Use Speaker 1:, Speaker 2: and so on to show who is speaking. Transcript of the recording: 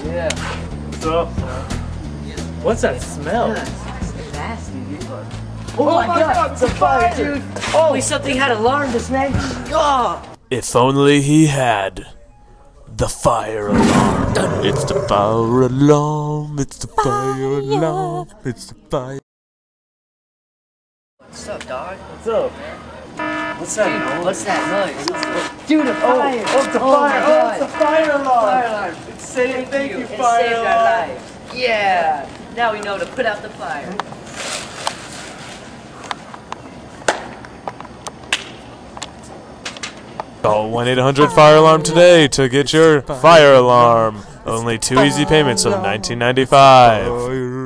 Speaker 1: Yeah.
Speaker 2: What's up? What's that smell?
Speaker 1: It's nasty, dude.
Speaker 2: Oh my god, it's a fire,
Speaker 1: dude. Holy, something had alarmed us, man. Oh.
Speaker 3: If only he had the fire alarm. It's the fire alarm. It's the fire alarm. It's the fire.
Speaker 1: What's up, dog?
Speaker 2: What's up? What's that noise?
Speaker 1: What's that noise? Dude, a fire.
Speaker 2: Oh, it's a
Speaker 1: Oh
Speaker 2: fire.
Speaker 1: my
Speaker 2: Oh,
Speaker 1: God.
Speaker 2: it's a fire alarm.
Speaker 1: Fire alarm.
Speaker 2: Thank you,
Speaker 1: It
Speaker 2: fire
Speaker 1: saved our
Speaker 2: alarm.
Speaker 1: life. Yeah. Now we know to put out the fire.
Speaker 3: Call 1-800-FIRE-ALARM today to get your fire alarm. Only 2 easy payments of $19.95.